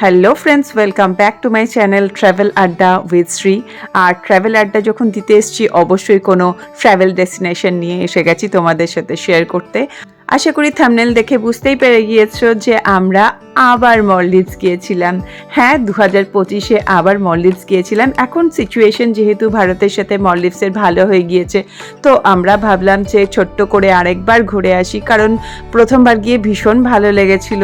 Hello friends, welcome back to my channel travel আড্ডা with Shri. R travel আড্ডা যখন দিতে এসেছি, অবশ্যই কোনো ট্রাভেল ডেস্টিনেশন নিয়ে এসে গেছি তোমাদের সাথে শেয়ার করতে। আশা করি থাম্বনেল দেখে বুঝতেই পেরে গিয়েছো যে আমরা আবার মলদ্বীপস গিয়েছিলাম। হ্যাঁ, 2025-এ আবার মলদ্বীপস গিয়েছিলাম। এখন সিচুয়েশন যেহেতু ভারতের সাথে মলদ্বীপসের ভালো হয়ে গিয়েছে, তো আমরা ভাবলাম যে ছোট্ট করে আরেকবার ঘুরে আসি, কারণ প্রথমবার গিয়ে ভীষণ ভালো লেগেছিল।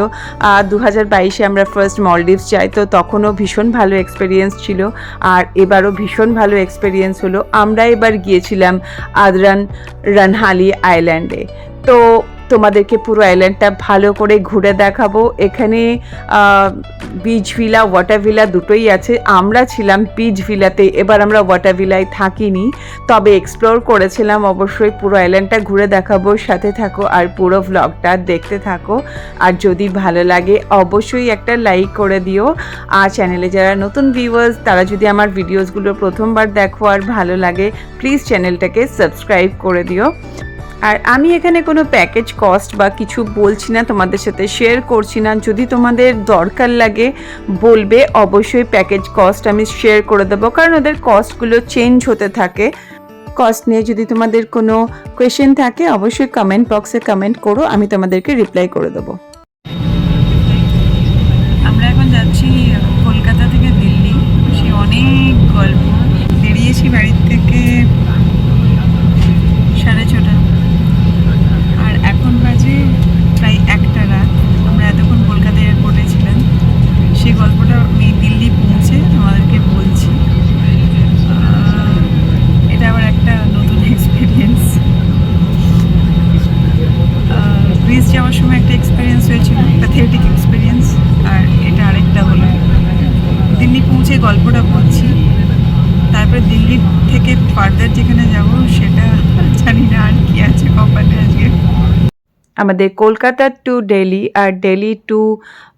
2022-এ আমরা ফার্স্ট মলদ্বীপস যাই, তো তখনও ভীষণ ভালো এক্সপিরিয়েন্স ছিল, আর এবারও ভীষণ ভালো এক্সপিরিয়েন্স হলো। আমরা এবার গিয়েছিলাম আদ্রান রানহালি আইল্যান্ডে। তো তোমাদেরকে পুরো আইল্যান্ডটা ভালো করে ঘুরে দেখাবো। এখানে বিচ ভিলা, ওয়াটার ভিলা দুটোই আছে। আমরা ছিলাম বিচ ভিলাতে, এবার আমরা ওয়াটার ভিলায় থাকিনি, তবে এক্সপ্লোর করেছিলাম। অবশ্যই পুরো আইল্যান্ডটা ঘুরে দেখাবো, সাথে থাকো আর পুরো ভ্লগটা দেখতে থাকো। আর যদি ভালো লাগে অবশ্যই একটা লাইক করে দিও। আর চ্যানেলে যারা নতুন ভিউয়ার্স, তারা যদি আমার ভিডিওসগুলো প্রথমবার দেখো আর ভালো লাগে, প্লিজ চ্যানেলটাকে সাবস্ক্রাইব করে দিও। আর আমি এখানে কোনো প্যাকেজ কস্ট বা কিছু বলছি না, তোমাদের সাথে শেয়ার করছি না। যদি তোমাদের দরকার লাগে বলবে, অবশ্যই প্যাকেজ কস্ট আমি শেয়ার করে দেবো, কারণ ওদের কস্টগুলো চেঞ্জ হতে থাকে। কস্ট নিয়ে যদি তোমাদের কোনো কোয়েশ্চেন থাকে, অবশ্যই কমেন্ট বক্সে কমেন্ট করো, আমি তোমাদেরকে রিপ্লাই করে দেবো। আমরা এখন যাচ্ছি কলকাতা থেকে দিল্লি। সে অনেক গল্প, বেরিয়েছি বাড়ির থেকে 6:30, আর এখন বাজে প্রায় 1টা রাত। আমরা এতক্ষণ কলকাতা এয়ারপোর্টে ছিলাম, সেই গল্পটা আমি দিল্লি পৌঁছে তোমাদেরকে বলছি। এটা আবার একটা নতুন এক্সপিরিয়েন্স। গ্রিস যাওয়ার সময় একটা এক্সপিরিয়েন্স হয়েছিল, প্যাথেটিক এক্সপিরিয়েন্স, আর এটা আরেকটা হলো। দিল্লি পৌঁছে গল্পটা বলছি, তারপরে দিল্লি থেকে ফার্দার যেখানে যাব সেটা জানি না আর কি আছে কপালে আজকে। আমাদের কলকাতা টু দিল্লি আর দিল্লি টু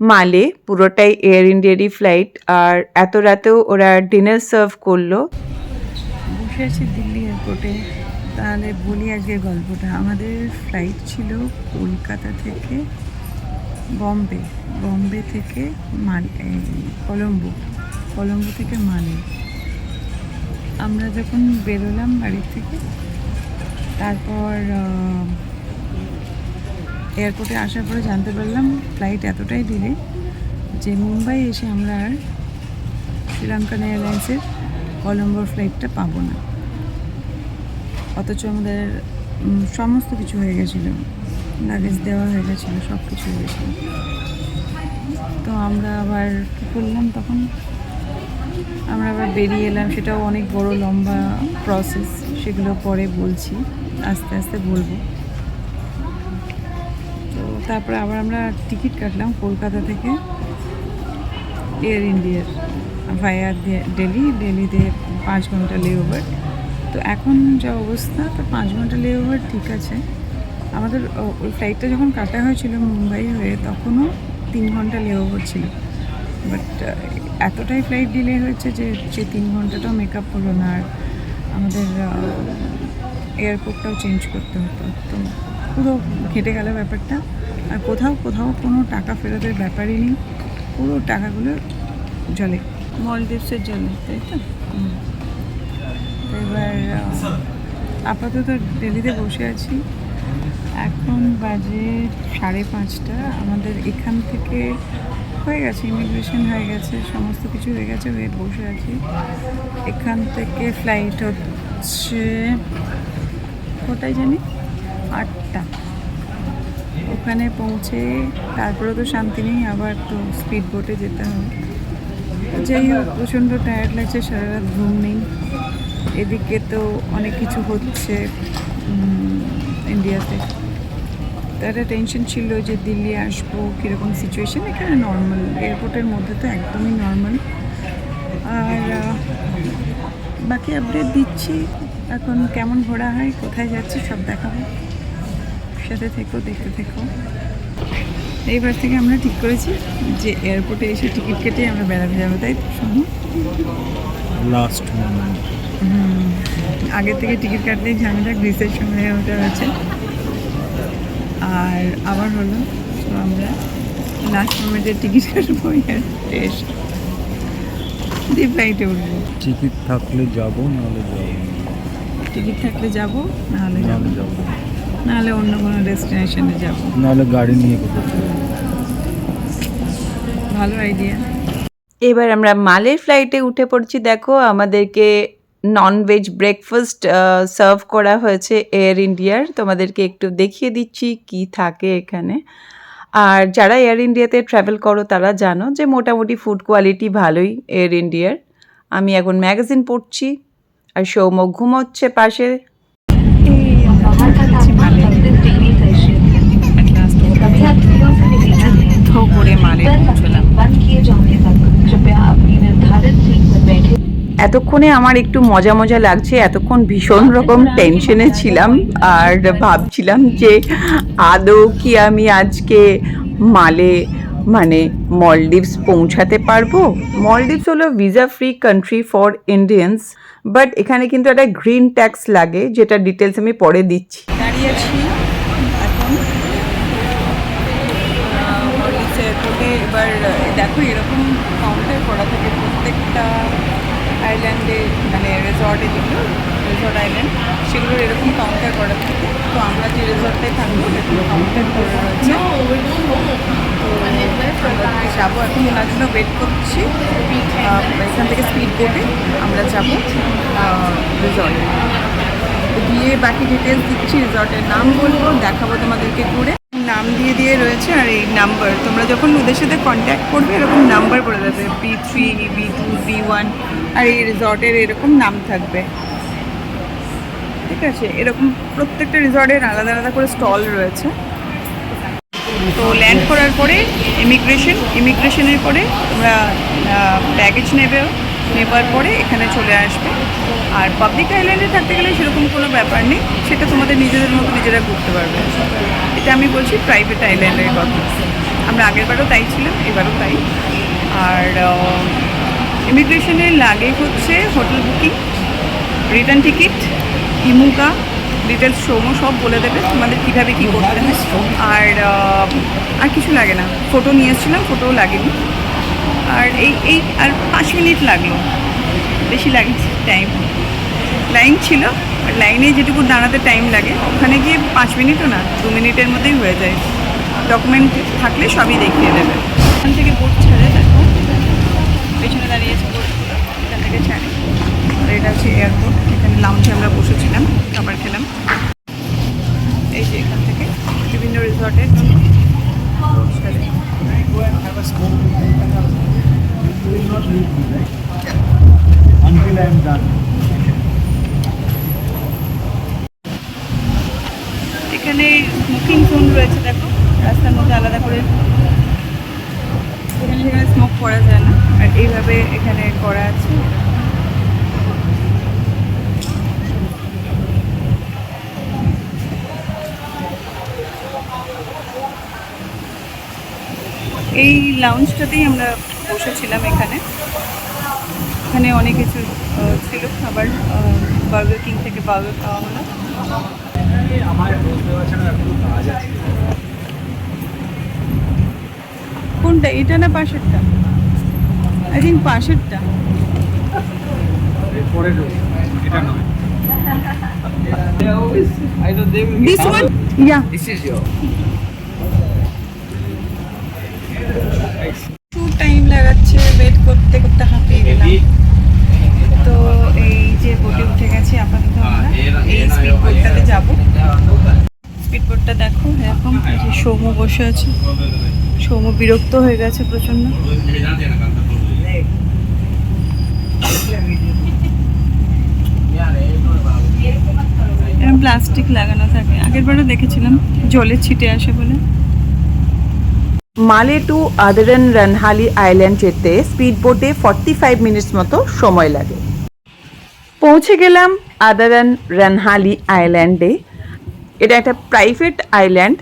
মালে পুরোটাই এয়ার ইন্ডিয়ারই ফ্লাইট, আর এত রাতেও ওরা ডিনার সার্ভ করলো। বসে আছি দিল্লি এয়ারপোর্টে। তাহলে বলি আজকের গল্পটা। আমাদের ফ্লাইট ছিল কলকাতা থেকে বম্বে, বম্বে থেকে কলম্বো থেকে মালে। আমরা যখন বেরোলাম বাড়ির থেকে, তারপর এয়ারপোর্টে আসার পরে জানতে পারলাম ফ্লাইট এতটাই ডিলে যে মুম্বাই এসে আমরা আর শ্রীলঙ্কান এয়ারলাইন্সের কলম্বোর ফ্লাইটটা পাবো না। অথচ আমাদের সমস্ত কিছু হয়ে গেছিলো, লাগেজ দেওয়া হয়ে গেছিলো, সব কিছু হয়ে গেছিলো। তো আমরা আবার কী করলাম, তখন আমরা আবার বেরিয়ে এলাম। সেটাও অনেক বড় লম্বা প্রসেস, সেগুলো পরে বলছি, আস্তে আস্তে বলবো। তো তারপরে আবার আমরা টিকিট কাটলাম কলকাতা থেকে এয়ার ইন্ডিয়ার ভায়া দিল্লিতে 5 ঘন্টা লেওভার। তো এখন যা অবস্থা, তো 5 ঘন্টা লেওভার ঠিক আছে। আমাদের ওই ফ্লাইটটা যখন কাটা হয়েছিল মুম্বাই হয়ে, তখনও 3 ঘন্টা লেওভার ছিল। বাট এতটাই ফ্লাইট ডিলে হয়েছে যে 3 ঘন্টাটাও মেকআপ হলো না, আর আমাদের এয়ারপোর্টটাও চেঞ্জ করতে হতো। তো পুরো ঘেটে গেল ব্যাপারটা। আর কোথাও কোনো টাকা ফেরতের ব্যাপারই নেই, পুরো টাকাগুলো জলে, মলদ্বীপসের জলে, তাই তো। এবার আপাতত দিল্লিতে বসে আছি। এখন বাজে 5:30। আমাদের এখান থেকে হয়ে গেছে, ইমিগ্রেশন হয়ে গেছে, সমস্ত কিছু হয়ে গেছে, হয়ে বসে আছি। এখান থেকে ফ্লাইট হচ্ছে কোথায় জানি 8টা। ওখানে পৌঁছে তারপরে তো শান্তি নেই, আবার তো স্পিড বোটে যেতে হবে। যাই হোক, প্রচণ্ড টায়ার্ড লাগছে, সারা রাত ঘুম নেই। এদিকে তো অনেক কিছু হচ্ছে ইন্ডিয়াতে। তো একটা টেনশন ছিল যে দিল্লি আসবো, কীরকম সিচুয়েশান। এখানে নর্মাল, এয়ারপোর্টের মধ্যে তো একদমই নর্মাল। আর বাকি আপডেট দিচ্ছি, এখন কেমন ঘোরা হয়, কোথায় যাচ্ছি সব দেখাবো, সাথে থেকো, দেখতে থেকো। এইবার থেকে আমরা ঠিক করেছি যে এয়ারপোর্টে এসে টিকিট কেটে আমরা বেড়াতে যাবো, তাই তো শুনুন। Last moment. আগে থেকে টিকিট কাটলেই ঝামেলা, গ্রিসের সময় ওটা হয়েছে। আর আবার হলো, তো আমরা লাস্ট মোমেন্টের টিকিট কাটবো টেস্ট দিয়ে ফ্লাইটে উঠবো। টিকিট থাকলে যাব, নাহলে যাব টিকিট থাকলে যাব, নাহলে যাব, নাহলে যাব নাহলে অন্য কোনো ডেস্টিনেশনে যাব। নাহলে গাড়ি নিয়ে কোথাও চলে যাবো। ভালো আইডিয়া। এবার আমরা মালের ফ্লাইটে উঠে পড়ছি। দেখো আমাদেরকে ননভেজ ব্রেকফাস্ট সার্ভ করা হয়েছে এয়ার ইন্ডিয়ার। তোমাদেরকে একটু দেখিয়ে দিচ্ছি কি থাকে এখানে। আর যারা এয়ার ইন্ডিয়াতে ট্রাভেল করো তারা জানো যে মোটামুটি ফুড কোয়ালিটি ভালোই এয়ার ইন্ডিয়ার। আমি এখন ম্যাগাজিন পড়ছি আর সৌম্য ঘুমোচ্ছে পাশে। করে মালে পৌঁছলাম। এতক্ষণে আমার একটু মজা মজা লাগছে, এতক্ষণ ভীষণ রকম টেনশনে ছিলাম আর ভাবছিলাম যে আদৌ কি আমি আজকে মালে মানে মলডিভস পৌঁছাতে পারবো। মলডিভস হলো visa free country for Indians, but এখানে কিন্তু একটা গ্রিন ট্যাক্স লাগে, যেটা ডিটেলস আমি পরে দিচ্ছি। দাঁড়িয়ে আছি এখন মলদ্বীপস এয়ারপোর্টে। এবার দেখো এরকম কাউন্টার করা থাকে প্রত্যেকটা আইল্যান্ডে, মানে রিসর্টে যেগুলো রিসর্ট আইল্যান্ড সেগুলোর এরকম কাউন্টার করা থাকে। তো আমরা যে রিসর্টটায় থাকবো এরকম কাউন্টার করা রয়েছে। তো আমরা যাবো এখন, ওনার জন্য ওয়েট করছি। এখান থেকে স্পিড বোটে আমরা যাবো রিসর্টে, গিয়ে বাকি ডিটেলস দিচ্ছি, রিসর্টের নাম বলবো, দেখাবো তোমাদেরকে ঘুরে। নাম দিয়ে দিয়ে রয়েছে আর এই নাম্বার, তোমরা যখন ওদের সাথে কন্ট্যাক্ট করবে এরকম নাম্বার বলে দেবে, B3, B2, B1, আর এই রিসর্টের এরকম নাম থাকবে। ঠিক আছে, এরকম প্রত্যেকটা রিসর্টের আলাদা আলাদা করে স্টল রয়েছে। তো ল্যান্ড করার পরে ইমিগ্রেশনের পরে তোমরা ব্যাগেজ নেবার পরে এখানে চলে আসবে। আর পাবলিক আইল্যান্ডে থাকতে গেলে সেরকম কোনো ব্যাপার নেই, সেটা তোমাদের নিজেদের মতো নিজেরা ঘুরতে পারবে। এটা আমি বলছি প্রাইভেট আইল্যান্ডের কথা। আমরা আগেরবারও তাই ছিলাম, এবারও তাই। আর ইমিগ্রেশনের লাগে হচ্ছে হোটেল বুকিং, রিটার্ন টিকিট, ইমুকা, ডিটেলস সৌম্য সব বলে দেবে তোমাদের কীভাবে কী করতে হয়। আর কিছু লাগে না। ফটো নিয়ে এসেছিলাম, ফটোও লাগেনি। আর আর 5 মিনিট লাগলো, বেশি লাগে টাইম। লাইন ছিল, আর লাইনে যেটুকু দাঁড়াতে টাইম লাগে ওখানে গিয়ে 5 মিনিটও না, 2 মিনিটের মধ্যেই হয়ে যায়। ডকুমেন্ট থাকলে সবই দেখিয়ে দেবে। এখান থেকে বোট ছেড়ে দেখো, পেছনে দাঁড়িয়েছে বোটগুলো, এখান থেকে ছাড়ে। আর এটা হচ্ছে এয়ারপোর্ট, এখানে লাউঞ্জে আমরা বসেছিলাম, খাবার খেলাম। এই যে এখান থেকে বিভিন্ন রিসর্টের জন্য Until I am done. এখানে স্মোকিং জোন রয়েছে, দেখো রাস্তার মধ্যে আলাদা করে। এখানে সেখানে স্মোক করা যায় না, আর এইভাবে এখানে করা আছে। এই লাউঞ্জটাতেই আমরা বসেছিলাম। এখানে অনেক কিছু ছিল খাবার, বার্গার কিং থেকে বার্গার খাওয়া হলো। কোনটা, এটা না পাশেরটা? আই থিঙ্ক পাশেরটা। This one? Yeah. This is your. একটু টাইম লাগাচ্ছে, ওয়েট করতে করতে হাঁপিয়ে গেলাম। তো এই যে বোটে উঠে গেছি আপাতত আমরা, এই স্পিড বোটটাতে যাবো। স্পিড বোটটা দেখো এরকম, এই যে সৌম্য বসে আছে। সৌম্য বিরক্ত হয়ে গেছে প্রচন্ড। এরকম প্লাস্টিক লাগানো থাকে, আগেরবারও দেখেছিলাম, জলে ছিটে আসে বলে। মালে টু আদারান রানহালি আইল্যান্ড যেতে স্পিড বোটে 45 মিনিটস মতো সময় লাগে। পৌঁছে গেলাম আদারান রানহালি আইল্যান্ডে। এটা একটা প্রাইভেট আইল্যান্ড,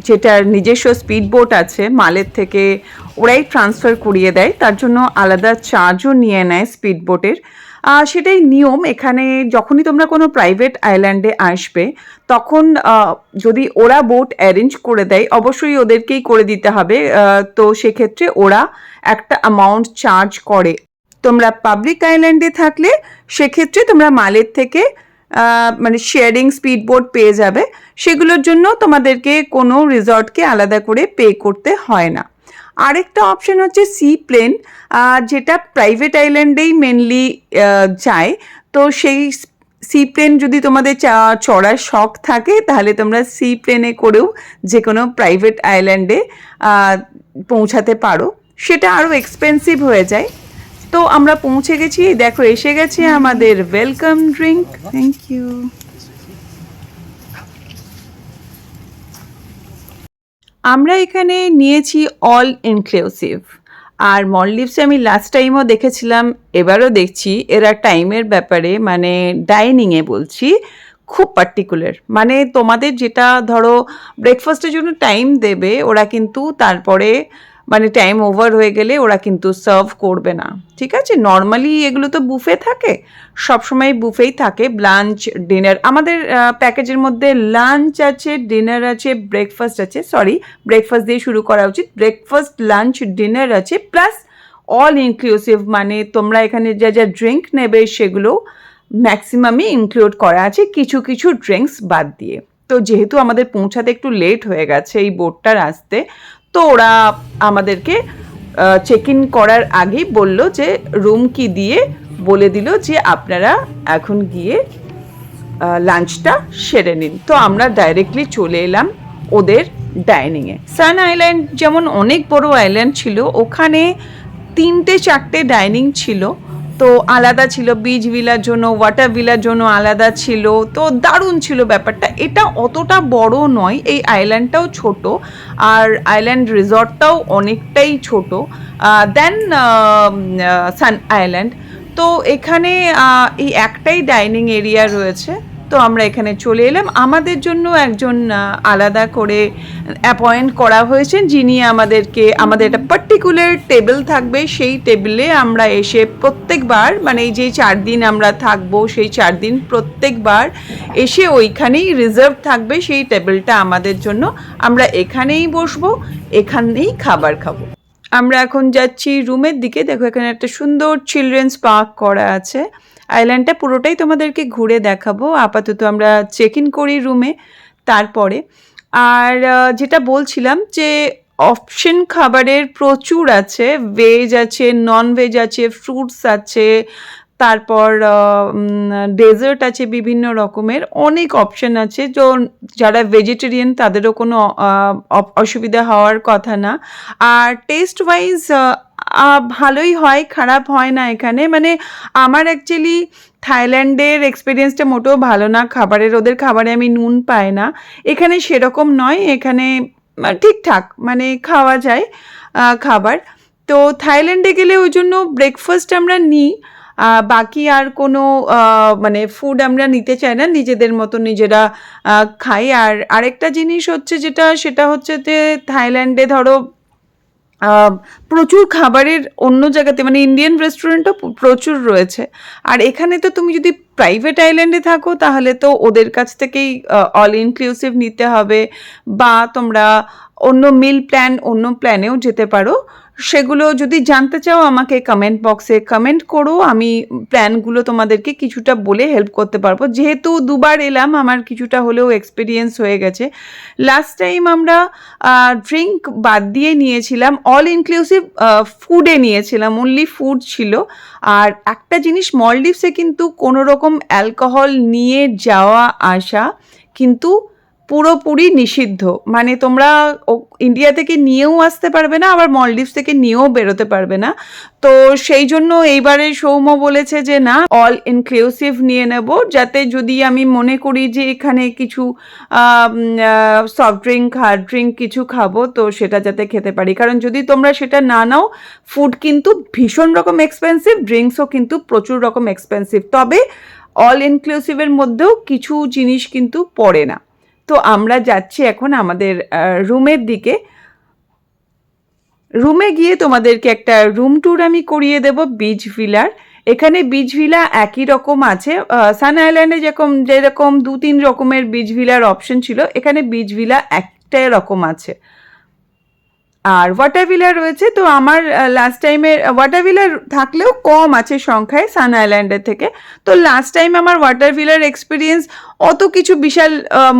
যেটার নিজস্ব স্পিড বোট আছে। মালের থেকে ওরাই ট্রান্সফার করিয়ে দেয়, তার জন্য আলাদা চার্জও নিয়ে নেয় স্পিড বোটের। সেটাই নিয়ম এখানে। যখনই তোমরা কোনো প্রাইভেট আইল্যান্ডে আসবে তখন যদি ওরা বোট অ্যারেঞ্জ করে দেয়, অবশ্যই ওদেরকেই করে দিতে হবে। তো সেক্ষেত্রে ওরা একটা অ্যামাউন্ট চার্জ করে। তোমরা পাবলিক আইল্যান্ডে থাকলে সেক্ষেত্রে তোমরা মালের থেকে মানে শেয়ারিং স্পিড বোট পেয়ে যাবে, সেগুলোর জন্য তোমাদেরকে কোনো রিসর্টকে আলাদা করে পে করতে হয় না। আরেকটা অপশন হচ্ছে সি প্লেন, যেটা প্রাইভেট আইল্যান্ডেই মেনলি যায়। তো সেই সি প্লেন যদি তোমাদের চড়ার শখ থাকে তাহলে তোমরা সি প্লেনে করেও যে কোনো প্রাইভেট আইল্যান্ডে পৌঁছাতে পারো, সেটা আরও এক্সপেন্সিভ হয়ে যায়। তো আমরা পৌঁছে গেছি, দেখো এসে গেছে আমাদের ওয়েলকাম ড্রিঙ্ক। Thank you. আমরা এখানে নিয়েছি অল ইনক্লুসিভ। আর মলদ্বীপসে আমি লাস্ট টাইমও দেখেছিলাম, এবারও দেখছি এরা টাইমের ব্যাপারে মানে ডাইনিংয়ে বলছি খুব পার্টিকুলার। মানে তোমাদের যেটা ধরো ব্রেকফাস্টের জন্য টাইম দেবে, ওরা কিন্তু তারপরে মানে টাইম ওভার হয়ে গেলে ওরা কিন্তু সার্ভ করবে না, ঠিক আছে? নর্মালি এগুলো তো বুফে থাকে, সবসময় বুফেই থাকে, লাঞ্চ ডিনার। আমাদের প্যাকেজের মধ্যে লাঞ্চ আছে, ডিনার আছে, ব্রেকফাস্ট আছে। সরি, ব্রেকফাস্ট দিয়ে শুরু করা উচিত। ব্রেকফাস্ট, লাঞ্চ, ডিনার আছে, প্লাস অল ইনক্লুসিভ। মানে তোমরা এখানে যা যা ড্রিঙ্ক নেবে সেগুলো ম্যাক্সিমামই ইনক্লুড করা আছে, কিছু কিছু ড্রিঙ্কস বাদ দিয়ে। তো যেহেতু আমাদের পৌঁছাতে একটু লেট হয়ে গেছে এই বোটটার আসতে, তো ওরা আমাদেরকে চেক ইন করার আগেই বলল যে রুম কি দিয়ে বলে দিল যে আপনারা এখন গিয়ে লাঞ্চটা সেরে নিন। তো আমরা ডাইরেক্টলি চলে এলাম ওদের ডাইনিংয়ে। সান আইল্যান্ড যেমন অনেক বড় আইল্যান্ড ছিল, ওখানে 3-4টে ডাইনিং ছিল। তো আলাদা ছিল, বিচ ভিলার জন্য, ওয়াটার ভিলার জন্য আলাদা ছিল। তো দারুণ ছিল ব্যাপারটা। এটা অতটা বড় নয়, এই আইল্যান্ডটাও ছোট, আর আইল্যান্ড রিসর্টটাও অনেকটাই ছোট দেন সান আইল্যান্ড। তো এখানে এই একটাই ডাইনিং এরিয়া রয়েছে। তো আমরা এখানে চলে এলাম। আমাদের জন্য একজন আলাদা করে অ্যাপয়েন্ট করা হয়েছে, যিনি আমাদেরকে, আমাদের একটা পার্টিকুলার টেবিল থাকবে, সেই টেবিলে আমরা এসে প্রত্যেকবার, মানে এই যে 4 দিন আমরা থাকবো সেই 4 দিন প্রত্যেকবার এসে ওইখানেই রিজার্ভ থাকবে সেই টেবিলটা আমাদের জন্য। আমরা এখানেই বসবো, এখানেই খাবার খাবো। আমরা এখন যাচ্ছি রুমের দিকে। দেখো এখানে একটা সুন্দর চিলড্রেন্স পার্ক করা আছে। আইল্যান্ডটা পুরোটাই তোমাদেরকে ঘুরে দেখাবো। আপাতত আমরা চেক ইন করি রুমে তারপরে। আর যেটা বলছিলাম যে অপশন খাবারের প্রচুর আছে, ভেজ আছে, নন ভেজ আছে, ফ্রুটস আছে, তারপর ডেজার্ট আছে, বিভিন্ন রকমের অনেক অপশন আছে। তো যারা ভেজিটেরিয়ান তাদেরও কোনো অসুবিধা হওয়ার কথা না। আর টেস্ট ওয়াইজ ভালোই হয়, খারাপ হয় না এখানে। মানে আমার অ্যাকচুয়ালি থাইল্যান্ডের এক্সপিরিয়েন্সটা মোটেও ভালো না খাবারের, ওদের খাবারে আমি নুন পাই না। এখানে সেরকম নয়, এখানে ঠিকঠাক মানে খাওয়া যায় খাবার। তো থাইল্যান্ডে গেলে ওই জন্য ব্রেকফাস্ট আমরা নিই, বাকি আর কোনো মানে ফুড আমরা নিতে চাই না, নিজেদের মতো নিজেরা খাই। আর আরেকটা জিনিস হচ্ছে সেটা হচ্ছে যে থাইল্যান্ডে ধরো প্রচুর খাবারের অন্য জায়গাতে মানে ইন্ডিয়ান রেস্টুরেন্টও প্রচুর রয়েছে। আর এখানে তো তুমি যদি প্রাইভেট আইল্যান্ডে থাকো তাহলে তো ওদের কাছ থেকেই অল ইনক্লুসিভ নিতে হবে, বা তোমরা অন্য মিল প্ল্যান, অন্য প্ল্যানেও যেতে পারো। সেগুলো যদি জানতে চাও আমাকে কমেন্ট বক্সে কমেন্ট করো, আমি প্ল্যানগুলো তোমাদেরকে কিছুটা বলে হেল্প করতে পারবো। যেহেতু দুবার এলাম, আমার কিছুটা হলেও এক্সপিরিয়েন্স হয়ে গেছে। লাস্ট টাইম আমরা ড্রিঙ্ক বাদ দিয়ে নিয়েছিলাম, অল ইনক্লুসিভ ফুডে নিয়েছিলাম, অনলি ফুড ছিল। আর একটা জিনিস, মলদ্বীপসে কিন্তু কোনো রকম অ্যালকোহল নিয়ে যাওয়া আসা কিন্তু পুরোপুরি নিষিদ্ধ। মানে তোমরা ইন্ডিয়া থেকে নিয়েও আসতে পারবে না, আবার মলদ্বীপস থেকে নিয়েও বেরোতে পারবে না। তো সেই জন্য এইবারে সৌম্য বলেছে যে না, অল ইনক্লুসিভ নিয়ে নেব, যাতে যদি আমি মনে করি যে এখানে কিছু সফট ড্রিঙ্ক, হার্ড ড্রিঙ্ক কিছু খাবো, তো সেটা যাতে খেতে পারি। কারণ যদি তোমরা সেটা না নাও, ফুড কিন্তু ভীষণ রকম এক্সপেন্সিভ, ড্রিঙ্কসও কিন্তু প্রচুর রকম এক্সপেন্সিভ। তবে অল ইনক্লুসিভের মধ্যেও কিছু জিনিস কিন্তু পড়ে না। তো আমরা যাচ্ছি এখন আমাদের রুমের দিকে। রুমে গিয়ে তোমাদেরকে একটা রুম ট্যুর আমি করিয়ে দেব বিচ ভিলার। এখানে বিচ ভিলা একই রকম আছে। সান আইল্যান্ডে যেরকম 2-3 রকমের বিচ ভিলার অপশন ছিল, এখানে বিচ ভিলা একটাই রকম আছে। আর ওয়াটার ভিলা রয়েছে। তো আমার লাস্ট টাইমের ওয়াটার ভিলা থাকলেও কম আছে সংখ্যায় সান আইল্যান্ডের থেকে। তো লাস্ট টাইম আমার ওয়াটার ভিলার এক্সপিরিয়েন্স অত কিছু বিশাল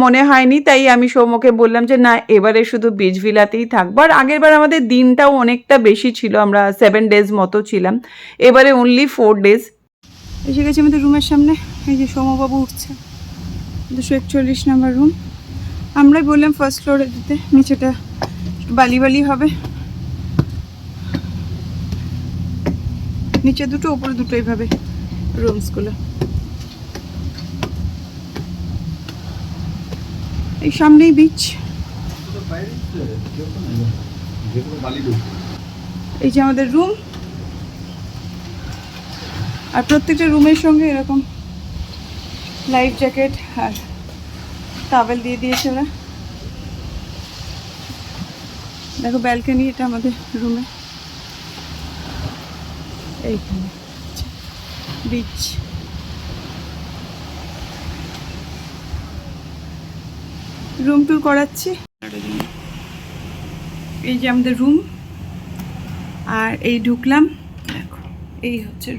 মনে হয়নি, তাই আমি সৌম্যকে বললাম যে না, এবারে শুধু বিচ ভিলাতেই থাকবো। আর আগের বার আমাদের দিনটাও অনেকটা বেশি ছিল, আমরা 7 ডেজ মতো ছিলাম, এবারে অনলি 4 ডেজ। এসে গেছি আমাদের রুমের সামনে। এই যে সৌম্যবাবু উঠছে, 241 নম্বর রুম। আমরাই বললাম ফার্স্ট ফ্লোরে দিতে, নিচেটা বালি বালি হবে। নিচে দুটো, ওপরে দুটো, এইভাবে রুমসগুলো। এই সামনেই বিচ। এই যে আমাদের রুম, আর প্রত্যেকটা রুমের সঙ্গে এরকম লাইফ জ্যাকেট আর টাওয়েল দিয়ে দিয়েছে ওরা। দেখো ব্যালকনি, এটা আমাদের রুমে, এইখানে বিচ। রুম ট্যুর করাচ্ছি। এই যে আমাদের রুম, আর এই ঢুকলাম, দেখো এই হচ্ছে,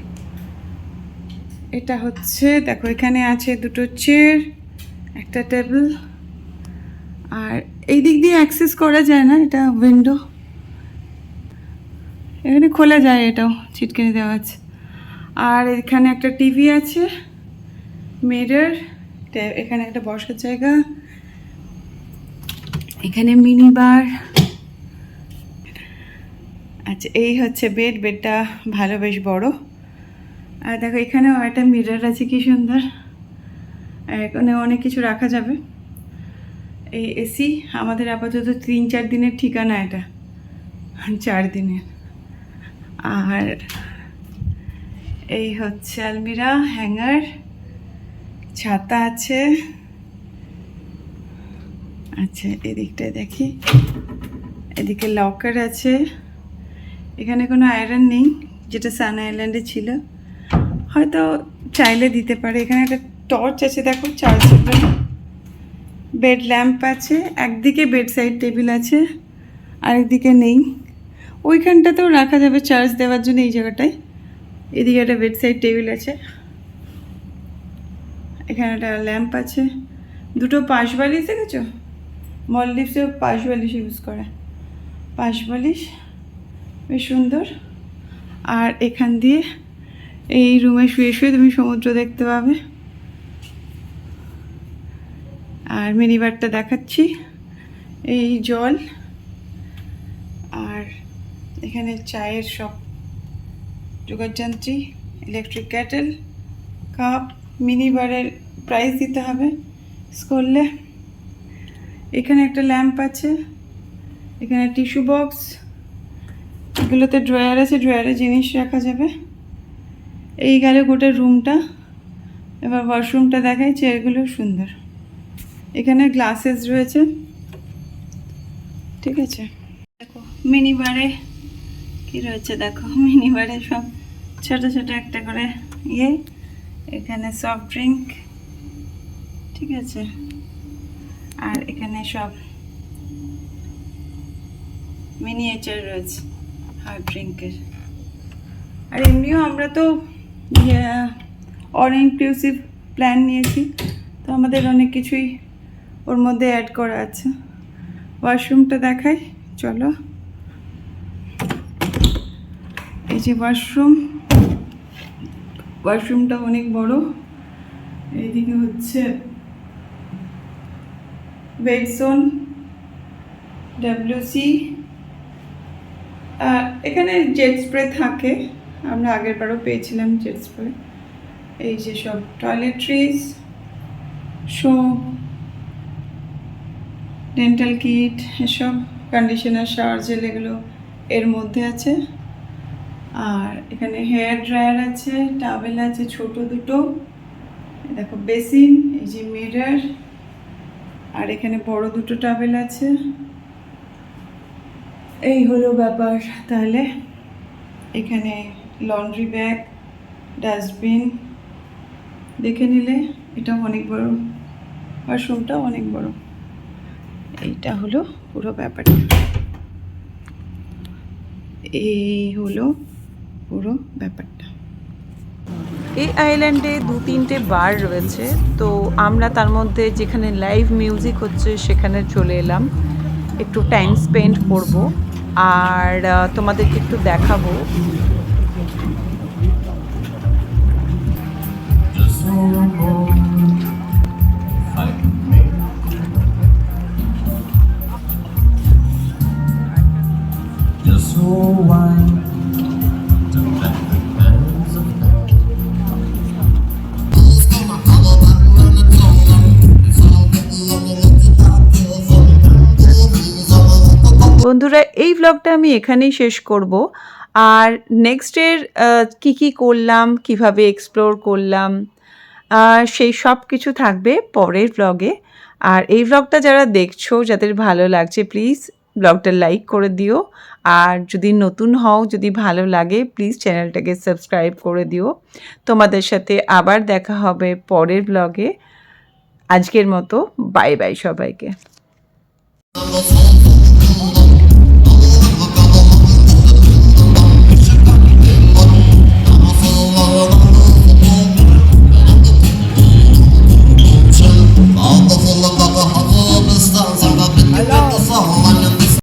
এটা হচ্ছে দেখো এখানে আছে দুটো চেয়ার, একটা টেবিল, আর এই দিক দিয়ে অ্যাক্সেস করা যায় না, এটা উইন্ডো, এখানে খোলা যায়, এটাও ছিটকিনি দেওয়া আছে। আর এখানে একটা টিভি আছে, মিরর, এখানে একটা বসার জায়গা, এখানে মিনি বার। আচ্ছা, এই হচ্ছে বেড, বেডটা ভালো, বেশ বড়। আর দেখো এখানেও একটা মিরর আছে, কি সুন্দর, এখানে অনেক কিছু রাখা যাবে। এই এসি আমাদের আপাতত 3-4 দিনের ঠিকানা, এটা 4 দিনের। আর এই হচ্ছে আলমিরা, হ্যাঙ্গার, ছাতা আছে। আচ্ছা, এদিকটায় দেখি, এদিকে লকার আছে। এখানে কোনো আয়রন নেই, যেটা সান আইল্যান্ডে ছিল, হয়তো চাইলে দিতে পারে। এখানে একটা টর্চ আছে, দেখো, চার্জেবল। বেড ল্যাম্প আছে, একদিকে বেড সাইড টেবিল আছে, আরেকদিকে নেই। ওইখানটাতেও রাখা যাবে চার্জ দেওয়ার জন্য, এই জায়গাটায়। এদিকে একটা বেড সাইড টেবিল আছে, এখানে একটা ল্যাম্প আছে, দুটো পাশ বালিশ, দেখেছো, মলদ্বীপসেও পাশ বালিশ ইউজ করে, পাশ বালিশ, বেশ সুন্দর। আর এখান দিয়ে এই রুমে শুয়ে শুয়ে তুমি সমুদ্র দেখতে পাবে। আর মিনিবারটা দেখাচ্ছি, এই জল, আর এখানে চায়ের সব যোগাযন্ত্রী, ইলেকট্রিক ক্যাটেল, কাপ। মিনিবারের প্রাইস দিতে হবে করলে। এখানে একটা ল্যাম্প আছে, এখানে টিস্যু বক্স, এগুলোতে ড্রয়ার আছে, ড্রয়ারে জিনিস রাখা যাবে। এই গেল গোটা রুমটা। এবার ওয়াশরুমটা দেখাই, চেয়ারগুলো সুন্দর। এখানে গ্লাসেস রয়েছে, ঠিক আছে। দেখো মিনি বারে কি রয়েছে, দেখো মিনি বারে সব ছোট ছোট একটা করে ইয়ে, এখানে সফট ড্রিঙ্ক, ঠিক আছে। আর এখানে সব মিনিয়েচার রয়েছে হার্ড ড্রিঙ্কের। আর এমনিও আমরা তো অল ইনক্লুসিভ প্ল্যান নিয়েছি, তো আমাদের অনেক কিছুই ওর মধ্যে অ্যাড করা আছে। ওয়াশরুমটা দেখাই, চলো। এই যে ওয়াশরুমটা অনেক বড়। এইদিকে হচ্ছে বেড জোন, WC। এখানে জেট স্প্রে থাকে, আমরা আগের বারও পেয়েছিলাম জেট স্প্রে। এই যে সব টয়লেট্রিজ, সোপ, ডেন্টাল কিট, এসব, কন্ডিশনার, শাওয়ার জেল, এগুলো এর মধ্যে আছে। আর এখানে হেয়ার ড্রায়ার আছে, টাওয়েল আছে ছোট দুটো, দেখো বেসিন, এই যে মিরর, আর এখানে বড় দুটো টাওয়েল আছে। এই হলো ব্যাপার। তাহলে এখানে লন্ড্রি ব্যাগ, ডাস্টবিন দেখে নিলে, এটাও অনেক বড়, ওয়াশরুমটাও অনেক বড়। এইটা হলো পুরো ব্যাপারটা, এই হলো পুরো ব্যাপারটা। এই আইল্যান্ডে 2-3টে বার রয়েছে, তো আমরা তার মধ্যে যেখানে লাইভ মিউজিক হচ্ছে সেখানে চলে এলাম, একটু টাইম স্পেন্ড করব আর তোমাদেরকে একটু দেখাবো। বন্ধুরা, এই ব্লগটা আমি এখানেই শেষ করব। আর নেক্সটের কী কী করলাম, কিভাবে এক্সপ্লোর করলাম, সেই সব কিছু থাকবে পরের ব্লগে। আর এই ব্লগটা যারা দেখছো, যাদের ভালো লাগছে, প্লিজ ব্লগটা লাইক করে দিও। আর যদি নতুন হও, যদি ভালো লাগে, প্লিজ চ্যানেলটাকে সাবস্ক্রাইব করে দিও। তোমাদের সাথে আবার দেখা হবে পরের ব্লগে। আজকের মতো বাই বাই সবাইকে।